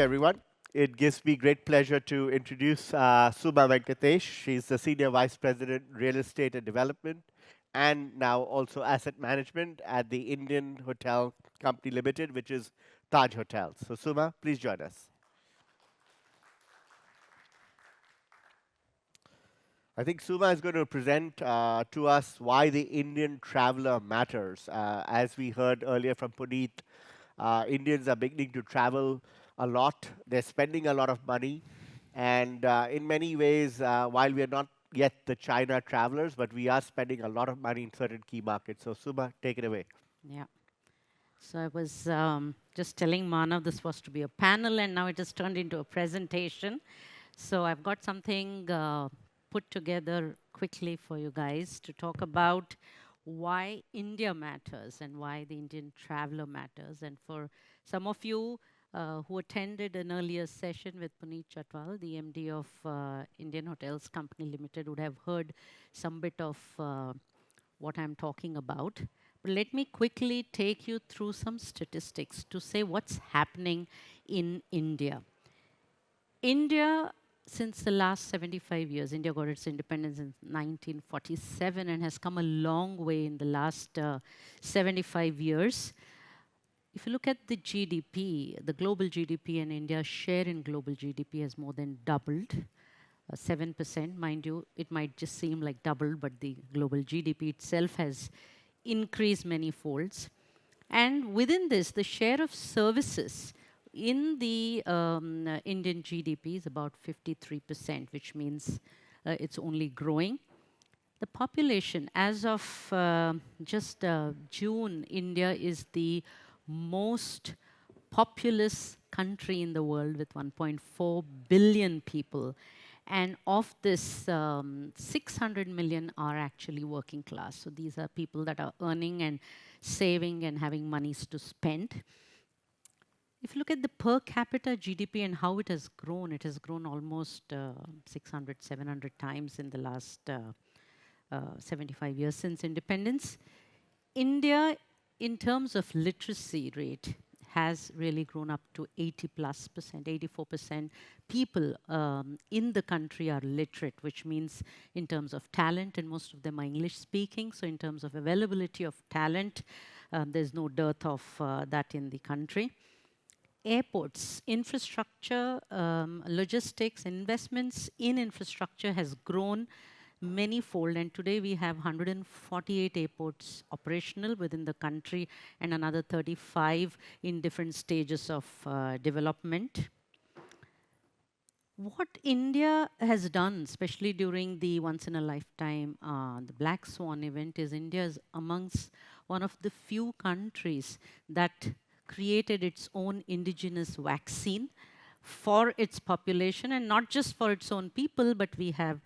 everyone. It gives me great pleasure to introduce Suma Venkatesh. She's the Senior Vice President, Real Estate and Development, and now also Asset Management at the Indian Hotel Company Limited, which is Taj Hotels. So, Suma, please join us. I think Suma is going to present to us why the Indian traveler matters. As we heard earlier from Puneet, Indians are beginning to travel a lot. They're spending a lot of money. And in many ways, while we are not yet the China travelers, but we are spending a lot of money in certain key markets. So, Suma, take it away. Yeah. So I was just telling Manav this was to be a panel, and now it has turned into a presentation. So I've got something put together quickly for you guys to talk about why India matters and why the Indian traveler matters. And for some of you who attended an earlier session with Puneet Chatwal, the MD of Indian Hotels Company Limited, would have heard some bit of what I'm talking about. But let me quickly take you through some statistics to say what's happening in India. India, since the last 75 years, India got its independence in 1947 and has come a long way in the last 75 years. If you look at the GDP, the global GDP and India's share in global GDP has more than doubled. 7%, mind you, it might just seem like double, but the global GDP itself has increased many folds. And within this, the share of services in the Indian GDP is about 53%, which means it's only growing. The population, as of just June, India is the most populous country in the world with 1.4 billion people. And of this, 600 million are actually working class. So these are people that are earning and saving and having monies to spend. If you look at the per capita GDP and how it has grown almost 600, 700 times in the last 75 years since independence. India, in terms of literacy rate, has really grown up to 80+%, 84% people in the country are literate, which means in terms of talent, and most of them are English speaking. So in terms of availability of talent, there's no dearth of that in the country. Airports, infrastructure, logistics, investments in infrastructure has grown many-fold, and today we have 148 airports operational within the country and another 35 in different stages of development. What India has done, especially during the once-in-a-lifetime, the Black Swan event, is India is amongst one of the few countries that created its own indigenous vaccine for its population, and not just for its own people, but we have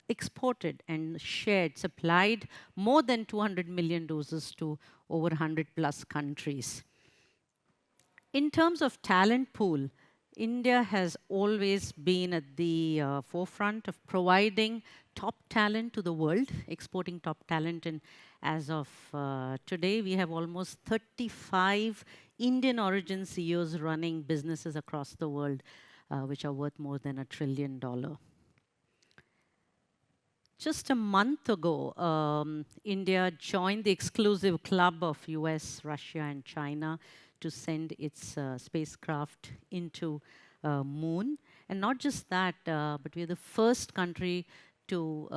exported and shared, supplied more than 200 million doses to over 100 plus countries. In terms of talent pool, India has always been at the forefront of providing top talent to the world, exporting top talent. And as of today, we have almost 35 Indian origin CEOs running businesses across the world, which are worth more than $1 trillion. Just a month ago, India joined the exclusive club of US, Russia, and China to send its spacecraft into moon. And not just that, but we're the first country to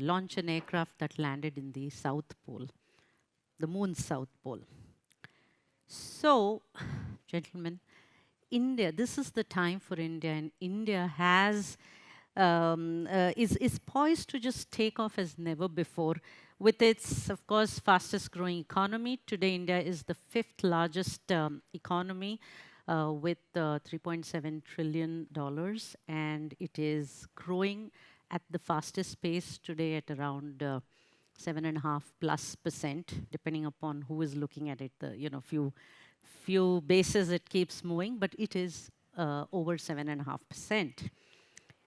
launch an aircraft that landed in the South Pole, the moon's South Pole. So, gentlemen, India, this is the time for India, and India has is poised to just take off as never before with its, of course, fastest growing economy. Today, India is the fifth largest economy with $3.7 trillion, and it is growing at the fastest pace today at around 7.5+%, depending upon who is looking at it. Few bases it keeps moving, but it is over 7.5%.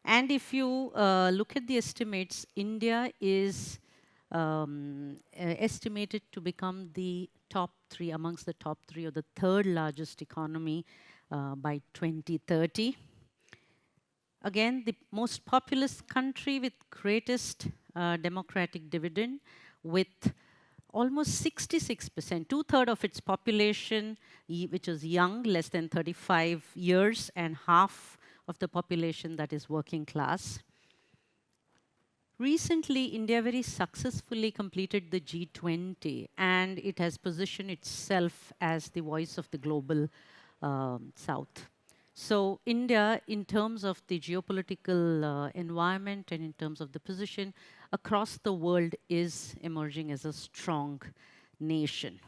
And if you look at the estimates, India is estimated to become the top three, amongst the top three, or the third largest economy by 2030. Again, the most populous country with greatest democratic dividend, with almost 66%, two-thirds of its population, which is young, less than 35 years, and half of the population that is working class. Recently, India very successfully completed the G20, and it has positioned itself as the voice of the global South. So India, in terms of the geopolitical environment and in terms of the position across the world, is emerging as a strong nation.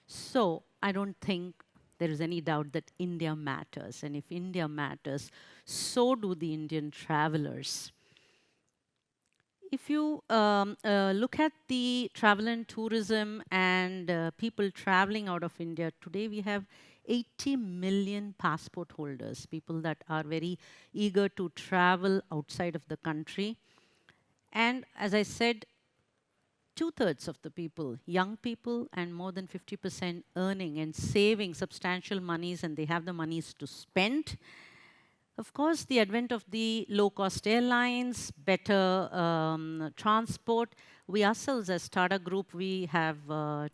So I don't think there is any doubt that India matters. And if India matters, so do the Indian travelers. If you look at the travel and tourism and people traveling out of India, today we have 80 million passport holders, people that are very eager to travel outside of the country. And as I said, two-thirds of the people, young people, and more than 50% earning and saving substantial monies, and they have the monies to spend. Of course, the advent of the low-cost airlines, better transport. We ourselves, as Tata Group, we have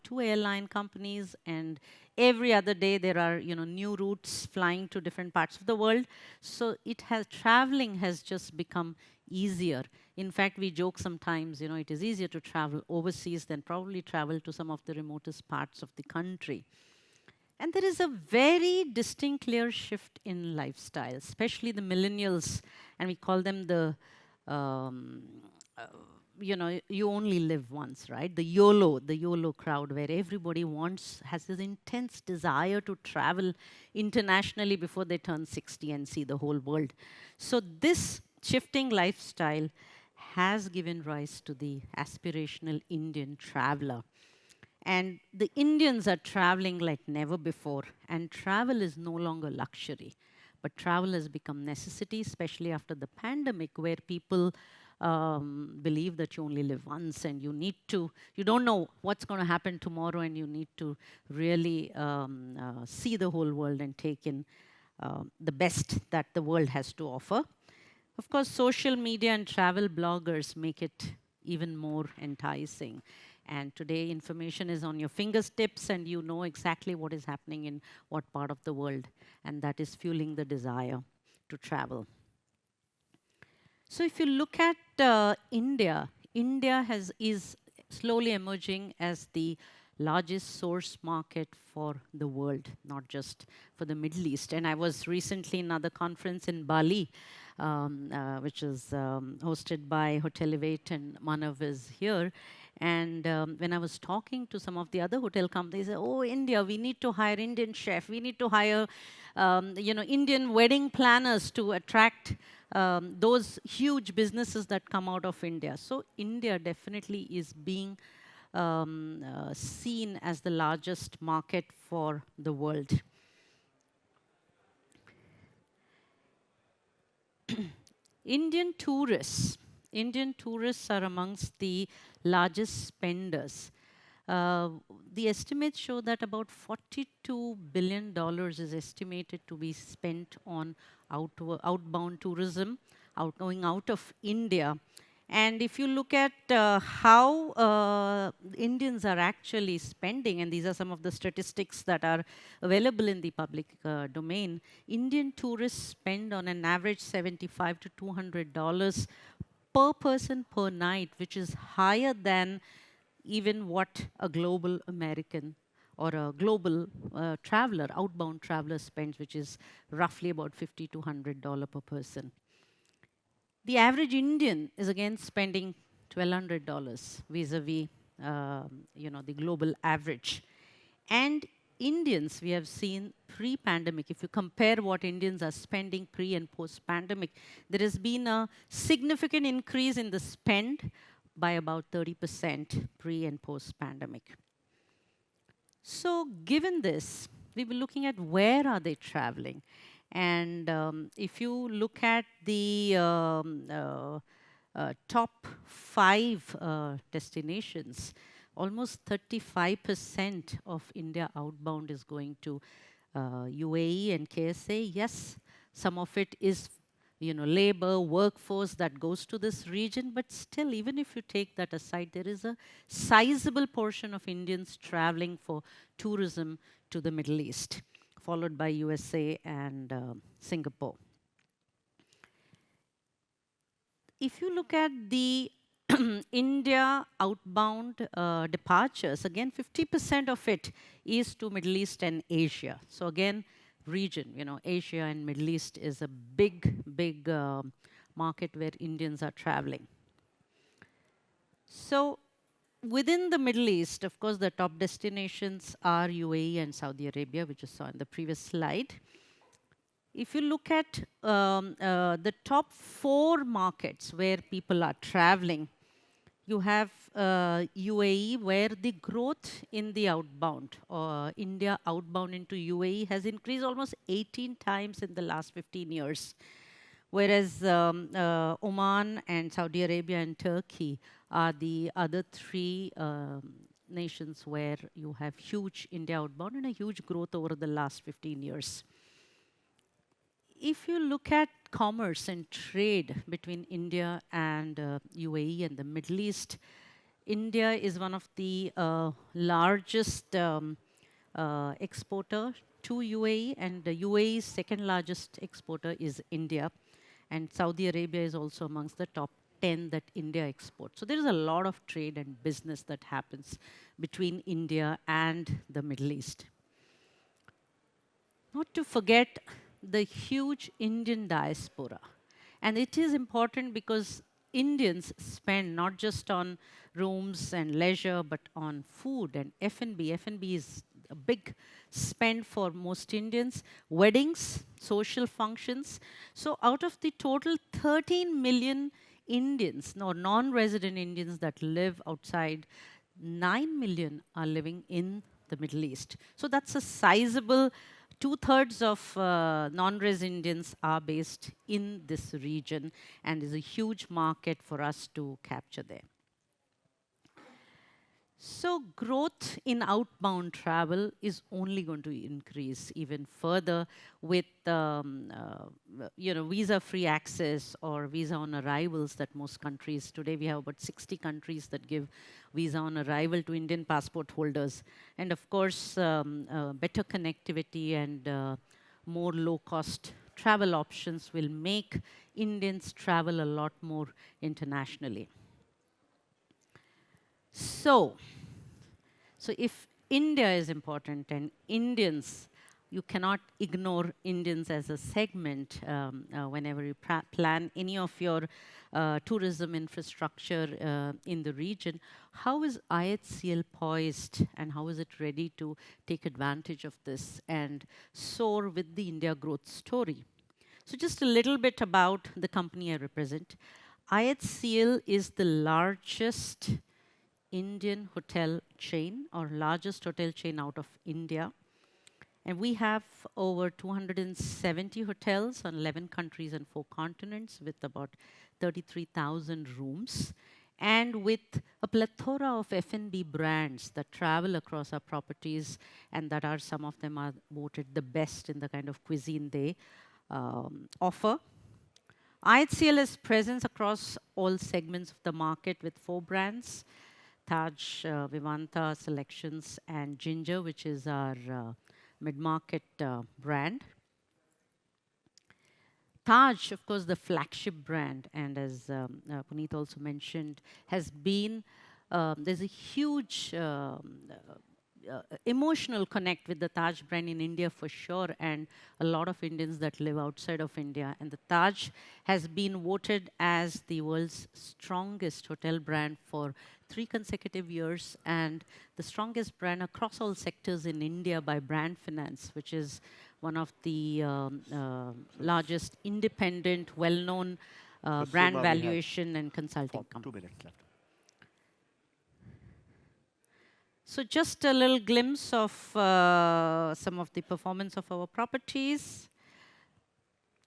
2 airline companies, and every other day there are new routes flying to different parts of the world. So traveling has just become easier. In fact, we joke sometimes, it is easier to travel overseas than probably travel to some of the remotest parts of the country. And there is a very distinct, clear shift in lifestyle, especially the millennials, and we call them the, you only live once, right? The YOLO crowd, where everybody has this intense desire to travel internationally before they turn 60 and see the whole world. So this shifting lifestyle has given rise to the aspirational Indian traveler. And the Indians are traveling like never before. And travel is no longer luxury, but travel has become necessity, especially after the pandemic, where people believe that you only live once and you don't know what's going to happen tomorrow, and you need to really see the whole world and take in the best that the world has to offer. Of course, social media and travel bloggers make it even more enticing. And today, information is on your fingertips, and you know exactly what is happening in what part of the world. And that is fueling the desire to travel. So if you look at India, India is slowly emerging as the largest source market for the world, not just for the Middle East. And I was recently in another conference in Bali, which is hosted by Hotelivate, and Manav is here. And when I was talking to some of the other hotel companies, they said, oh, India, we need to hire Indian chef. We need to hire, Indian wedding planners to attract those huge businesses that come out of India. So India definitely is being seen as the largest market for the world. Indian tourists are amongst the largest spenders. The estimates show that about $42 billion is estimated to be spent on outbound tourism, going out of India. And if you look at how Indians are actually spending, and these are some of the statistics that are available in the public domain, Indian tourists spend on an average $75 to $200 per person per night, which is higher than even what a global American or a global outbound traveler spends, which is roughly about $50 to $100 per person. The average Indian is again spending $1,200 vis-a-vis, the global average. And Indians, we have seen pre-pandemic, if you compare what Indians are spending pre and post-pandemic, there has been a significant increase in the spend by about 30% pre and post-pandemic. So given this, we were looking at where are they traveling. And if you look at the top 5 destinations almost 35% of India outbound is going to UAE and KSA. Yes, some of it is, labor, workforce that goes to this region, but still, even if you take that aside, there is a sizable portion of Indians traveling for tourism to the Middle East, followed by USA and Singapore. If you look at the India outbound departures, again, 50% of it is to Middle East and Asia. So again, region, Asia and Middle East is a big market where Indians are traveling. So within the Middle East, of course, the top destinations are UAE and Saudi Arabia, which you saw in the previous slide. If you look at the top 4 markets where people are traveling, you have UAE, where the growth in the outbound, India outbound into UAE has increased almost 18 times in the last 15 years. Whereas Oman and Saudi Arabia and Turkey are the other 3 nations where you have huge India outbound and a huge growth over the last 15 years. If you look at commerce and trade between India and UAE and the Middle East, India is one of the largest exporter to UAE, and the UAE's second largest exporter is India, and Saudi Arabia is also amongst the top 10 that India exports. So there is a lot of trade and business that happens between India and the Middle East. Not to forget the huge Indian diaspora. And it is important because Indians spend not just on rooms and leisure, but on food and F&B. F&B is a big spend for most Indians. Weddings, social functions. So out of the total 13 million Indians, no, non-resident Indians that live outside, 9 million are living in the Middle East. So that's a sizable 2/3 of non-res Indians are based in this region, and is a huge market for us to capture there. So growth in outbound travel is only going to increase even further with visa-free access or visa on arrivals that most countries today, we have about 60 countries that give visa on arrival to Indian passport holders, and of course better connectivity and more low-cost travel options will make Indians travel a lot more internationally. So if India is important and Indians, you cannot ignore Indians as a segment whenever you plan any of your tourism infrastructure in the region. How is IHCL poised and how is it ready to take advantage of this and soar with the India growth story? So just a little bit about the company I represent. IHCL is the largest Indian hotel chain or largest hotel chain out of India. And we have over 270 hotels on 11 countries and 4 continents with about 33,000 rooms, and with a plethora of F&B brands that travel across our properties, and that are, some of them are voted the best in the kind of cuisine they offer. IHCL has presence across all segments of the market with 4 brands: Taj, Vivanta, Selections, and Ginger, which is our mid-market brand. Taj, of course, the flagship brand, and as Puneet also mentioned, has been, there's a huge emotional connect with the Taj brand in India for sure, and a lot of Indians that live outside of India. And the Taj has been voted as the world's strongest hotel brand for 3 consecutive years, and the strongest brand across all sectors in India by Brand Finance, which is one of the largest independent, well-known brand Suma, valuation and consulting company. 2 minutes left. So just a little glimpse of some of the performance of our properties.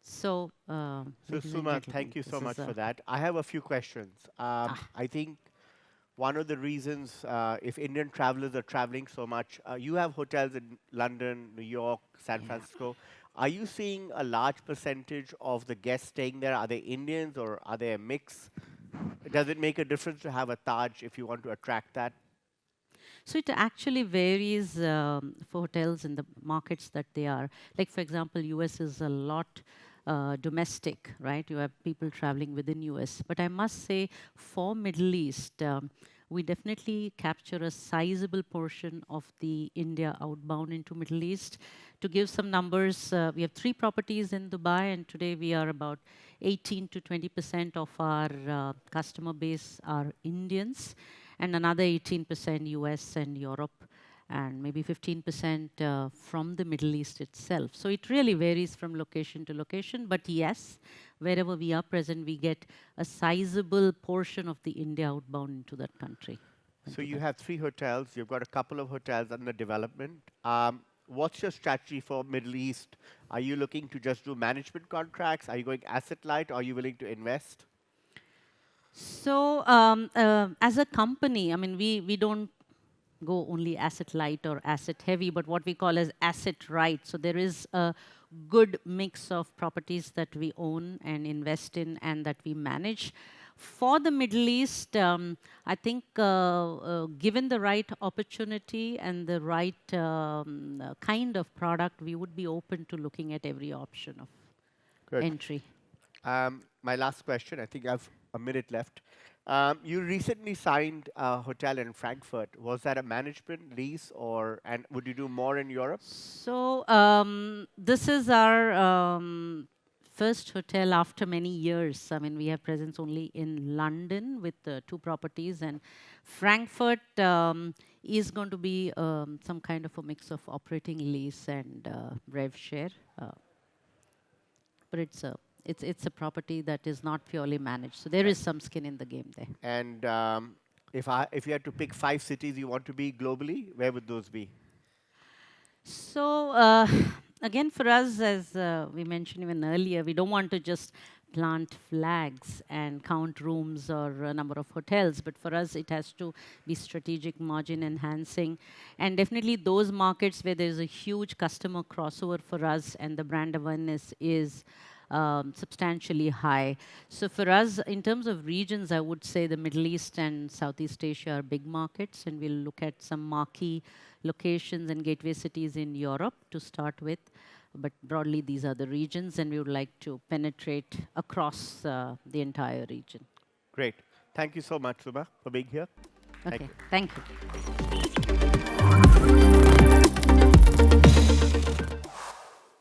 So, So Suma, thank you so much for that. I have a few questions. I think one of the reasons, if Indian travelers are traveling so much, you have hotels in London, New York, San Yeah. Francisco. Are you seeing a large percentage of the guests staying there? Are they Indians or are they a mix? Does it make a difference to have a Taj if you want to attract that? So it actually varies for hotels in the markets that they are. Like for example, US is a lot domestic, right? You have people traveling within US. But I must say, for Middle East, we definitely capture a sizable portion of the India outbound into Middle East. To give some numbers, we have 3 properties in Dubai, and today we are about 18 to 20% of our customer base are Indians, and another 18% US and Europe, and maybe 15% from the Middle East itself. So it really varies from location to location. But yes, wherever we are present, we get a sizable portion of the India outbound into that country. So Into you that. have 3 hotels. You've got a couple of hotels under development. What's your strategy for Middle East? Are you looking to just do management contracts? Are you going asset light? Or are you willing to invest? So as a company, I mean, we don't go only asset light or asset heavy, but what we call as asset right. So there is a good mix of properties that we own and invest in and that we manage. For the Middle East, I think given the right opportunity and the right kind of product, we would be open to looking at every option of Good. entry. My last question, I think I have a minute left. You recently signed a hotel in Frankfurt. Was that a management lease and would you do more in Europe? So this is our first hotel after many years. I mean, we have presence only in London with 2 properties, and Frankfurt is going to be some kind of a mix of operating lease and rev share. But it's a property that is not purely managed. So there Uh, is some skin in the game there. And if you had to pick 5 cities you want to be globally, where would those be? So again, for us, as we mentioned even earlier, we don't want to just plant flags and count rooms or a number of hotels, but for us, it has to be strategic, margin enhancing, and definitely those markets where there's a huge customer crossover for us and the brand awareness is substantially high. So for us, in terms of regions, I would say the Middle East and Southeast Asia are big markets, and we'll look at some marquee locations and gateway cities in Europe to start with. But broadly, these are the regions, and we would like to penetrate across the entire region. Great. Thank you so much, Suma, for being here. Thank Okay, you. thank you.